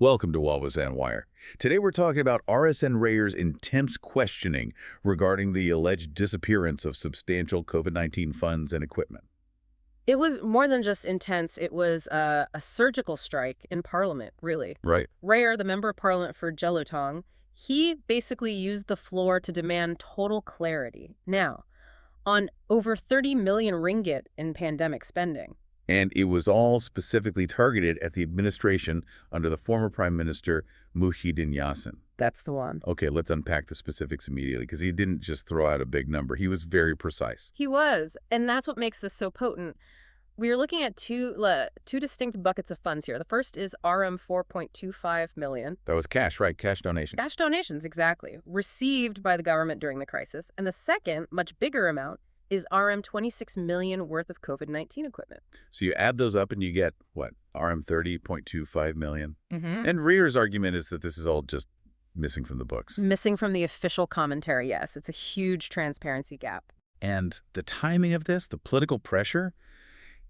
Welcome to What Was On Wire. Today we're talking about RSN Rayer's intense questioning regarding the alleged disappearance of substantial COVID-19 funds and equipment. It was more than just intense. It was a surgical strike in Parliament, really. Right. Rayer, the member of Parliament for Jelutong, he basically used the floor to demand total clarity. Now, on over 30 million ringgit in pandemic spending. And it was all specifically targeted at the administration under the former Prime Minister, Muhyiddin. That's the one. Okay, let's unpack the specifics immediately, because he didn't just throw out a big number. He was very precise. He was, and that's what makes this so potent. We are looking at two distinct buckets of funds here. The first is RM4.25M. That was cash, right? Cash donations. Cash donations, exactly, received by the government during the crisis. And the second, much bigger amount, is RM26M worth of COVID-19 equipment. So you add those up and you get, what, RM30.25M? Mm-hmm. And Rayer's argument is that this is all just missing from the books. Missing from the official commentary, yes. It's a huge transparency gap. And the timing of this, the political pressure,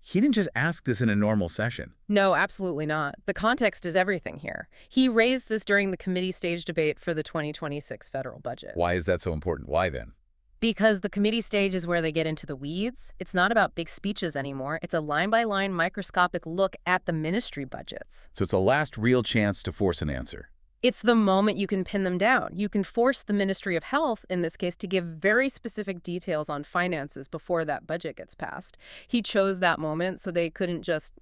he didn't just ask this in a normal session. No, absolutely not. The context is everything here. He raised this during the committee stage debate for the 2026 federal budget. Why is that so important? Why then? Because the committee stage is where they get into the weeds. It's not about big speeches anymore. It's a line-by-line microscopic look at the ministry budgets. So it's a last real chance to force an answer. It's the moment you can pin them down. You can force the Ministry of Health, in this case, to give very specific details on finances before that budget gets passed. He chose that moment so they couldn't just,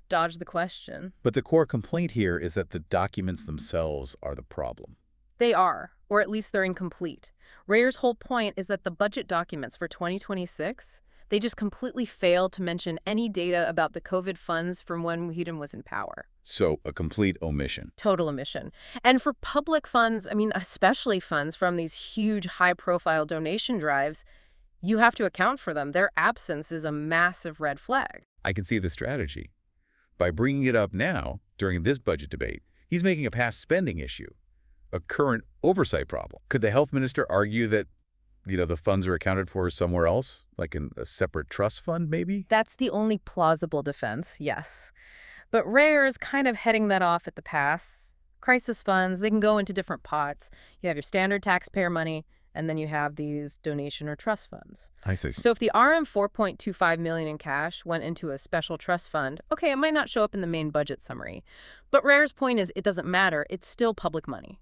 dodge the question. But the core complaint here is that the documents themselves are the problem. They are, or at least they're incomplete. Rayer's whole point is that the budget documents for 2026, they just completely fail to mention any data about the COVID funds from when Muhyiddin was in power. So a complete omission. Total omission. And for public funds, especially funds from these huge high-profile donation drives, you have to account for them. Their absence is a massive red flag. I can see the strategy. By bringing it up now, during this budget debate, he's making a past spending issue, a current oversight problem. Could the health minister argue that, the funds are accounted for somewhere else, like in a separate trust fund, maybe? That's the only plausible defense, yes. But Rayer is kind of heading that off at the pass. Crisis funds, they can go into different pots. You have your standard taxpayer money, and then you have these donation or trust funds. I see. So if the RM4.25M in cash went into a special trust fund, okay, it might not show up in the main budget summary. But Rayer's point is it doesn't matter. It's still public money.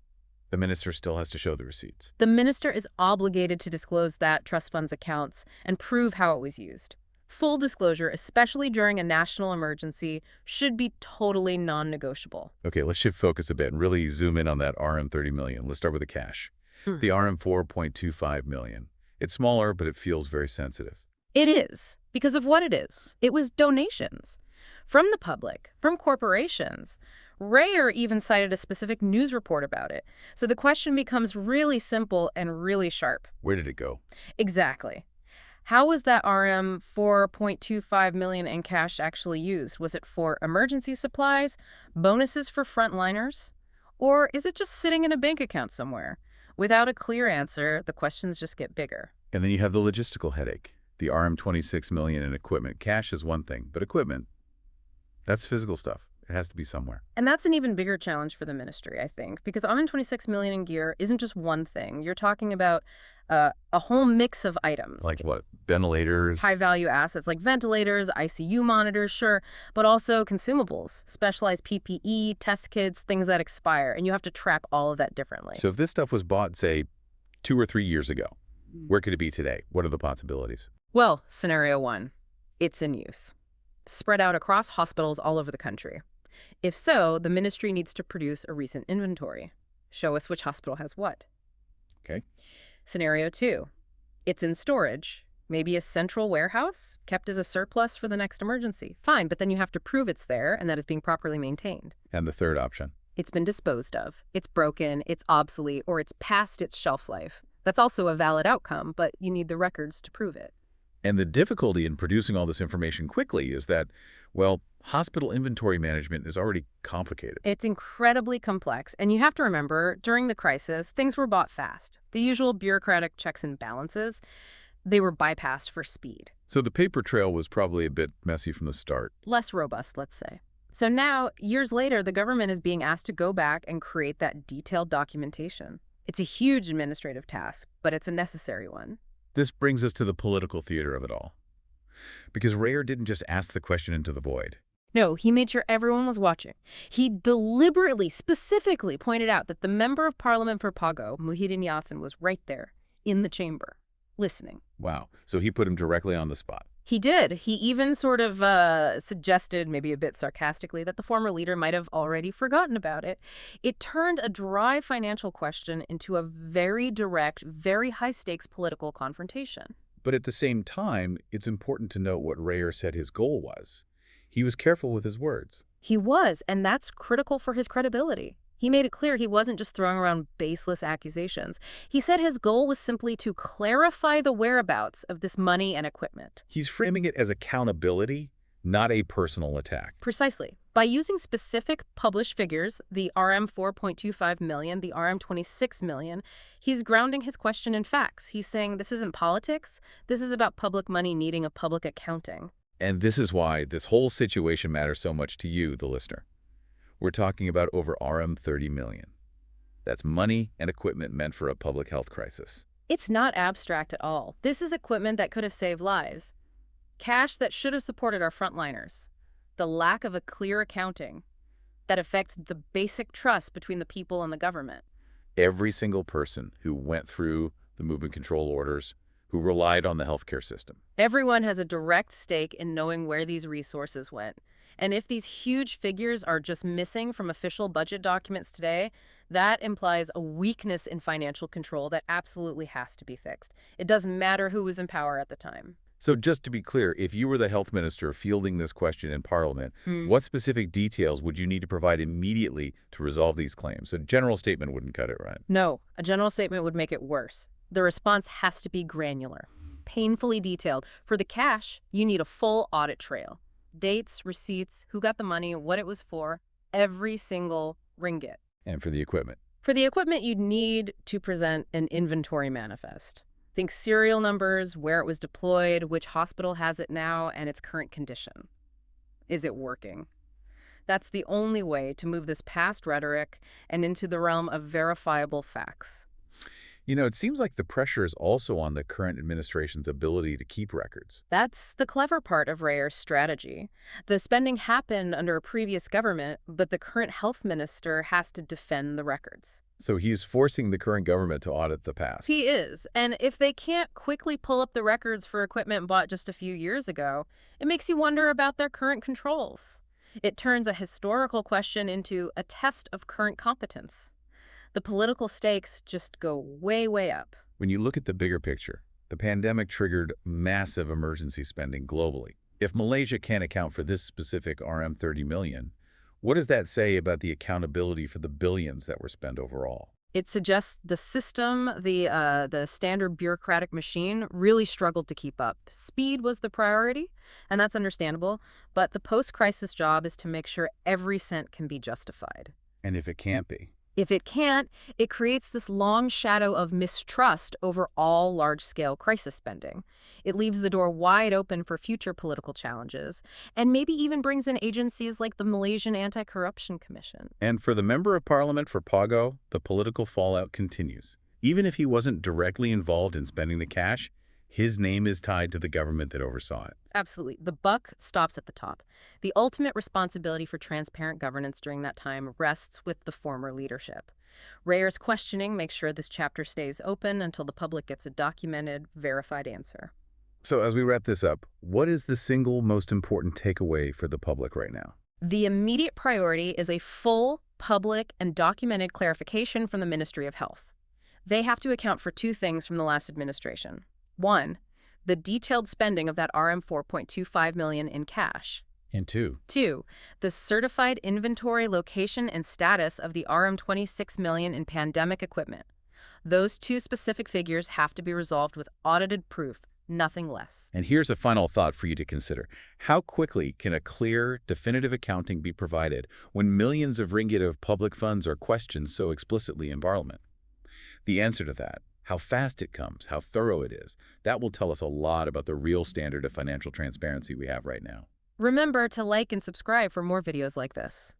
The minister still has to show the receipts. The minister is obligated to disclose that trust fund's accounts and prove how it was used. Full disclosure, especially during a national emergency, should be totally non-negotiable. Okay, let's shift focus a bit and really zoom in on that RM30 million. Let's start with the cash. The RM4.25M. It's smaller, but it feels very sensitive. It is, because of what it is. It was donations from the public, from corporations. Rayer even cited a specific news report about it. So the question becomes really simple and really sharp. Where did it go? Exactly. How was that RM4.25M in cash actually used? Was it for emergency supplies, bonuses for frontliners? Or is it just sitting in a bank account somewhere? Without a clear answer, the questions just get bigger. And then you have the logistical headache. The RM26M in equipment. Cash is one thing, but equipment, that's physical stuff. It has to be somewhere. And that's an even bigger challenge for the ministry, I think, because RM26M in gear isn't just one thing. You're talking about a whole mix of items. Like what? Ventilators? High-value assets like ventilators, ICU monitors, sure, but also consumables, specialized PPE, test kits, things that expire, and you have to track all of that differently. So if this stuff was bought, say, 2 or 3 years ago, where could it be today? What are the possibilities? Well, scenario one, it's in use, spread out across hospitals all over the country. If so, the ministry needs to produce a recent inventory. Show us which hospital has what. Okay. Scenario two, it's in storage, maybe a central warehouse kept as a surplus for the next emergency. Fine, but then you have to prove it's there and that it's being properly maintained. And the third option? It's been disposed of. It's broken, it's obsolete, or it's past its shelf life. That's also a valid outcome, but you need the records to prove it. And the difficulty in producing all this information quickly is that, well, hospital inventory management is already complicated. It's incredibly complex, and you have to remember, during the crisis, things were bought fast. The usual bureaucratic checks and balances, they were bypassed for speed. So the paper trail was probably a bit messy from the start. Less robust, let's say. So now, years later, the government is being asked to go back and create that detailed documentation. It's a huge administrative task, but it's a necessary one. This brings us to the political theater of it all. Because Rayer didn't just ask the question into the void. No, he made sure everyone was watching. He deliberately, specifically pointed out that the member of parliament for Pago, Muhyiddin, was right there, in the chamber, listening. Wow. So he put him directly on the spot. He did. He even sort of suggested, maybe a bit sarcastically, that the former leader might have already forgotten about it. It turned a dry financial question into a very direct, very high-stakes political confrontation. But at the same time, it's important to note what Rayer said his goal was. He was careful with his words. He was, and that's critical for his credibility. He made it clear he wasn't just throwing around baseless accusations. He said his goal was simply to clarify the whereabouts of this money and equipment. He's framing it as accountability, not a personal attack. Precisely. By using specific published figures, the RM4.25 million, the RM26 million, he's grounding his question in facts. He's saying this isn't politics, this is about public money needing a public accounting. And this is why this whole situation matters so much to you, the listener. We're talking about over RM30 million. That's money and equipment meant for a public health crisis. It's not abstract at all. This is equipment that could have saved lives. Cash that should have supported our frontliners. The lack of a clear accounting that affects the basic trust between the people and the government. Every single person who went through the movement control orders, who relied on the healthcare system. Everyone has a direct stake in knowing where these resources went. And if these huge figures are just missing from official budget documents today, that implies a weakness in financial control that absolutely has to be fixed. It doesn't matter who was in power at the time. So just to be clear, if you were the health minister fielding this question in Parliament, what specific details would you need to provide immediately to resolve these claims? A general statement wouldn't cut it, right? No, a general statement would make it worse. The response has to be granular, painfully detailed. For the cash, you need a full audit trail. Dates, receipts, who got the money, what it was for, every single ringgit. And for the equipment? For the equipment, you'd need to present an inventory manifest. Think serial numbers, where it was deployed, which hospital has it now, and its current condition. Is it working? That's the only way to move this past rhetoric and into the realm of verifiable facts. You know, it seems like the pressure is also on the current administration's ability to keep records. That's the clever part of Rayer's strategy. The spending happened under a previous government, but the current health minister has to defend the records. So he's forcing the current government to audit the past. He is. And if they can't quickly pull up the records for equipment bought just a few years ago, it makes you wonder about their current controls. It turns a historical question into a test of current competence. The political stakes just go way, way up. When you look at the bigger picture, the pandemic triggered massive emergency spending globally. If Malaysia can't account for this specific RM30 million, what does that say about the accountability for the billions that were spent overall? It suggests the system, the standard bureaucratic machine, really struggled to keep up. Speed was the priority, and that's understandable, but the post-crisis job is to make sure every cent can be justified. And if it can't be? If it can't, it creates this long shadow of mistrust over all large-scale crisis spending. It leaves the door wide open for future political challenges, and maybe even brings in agencies like the Malaysian Anti-Corruption Commission. And for the Member of Parliament for Pago, the political fallout continues. Even if he wasn't directly involved in spending the cash, his name is tied to the government that oversaw it. Absolutely. The buck stops at the top. The ultimate responsibility for transparent governance during that time rests with the former leadership. Rayer's questioning makes sure this chapter stays open until the public gets a documented, verified answer. So as we wrap this up, what is the single most important takeaway for the public right now? The immediate priority is a full, public, and documented clarification from the Ministry of Health. They have to account for two things from the last administration. One, the detailed spending of that RM4.25 million in cash. And two, the certified inventory location and status of the RM26 million in pandemic equipment. Those two specific figures have to be resolved with audited proof, nothing less. And here's a final thought for you to consider. How quickly can a clear, definitive accounting be provided when millions of ringgit of public funds are questioned so explicitly in Parliament? The answer to that, how fast it comes, how thorough it is, that will tell us a lot about the real standard of financial transparency we have right now. Remember to like and subscribe for more videos like this.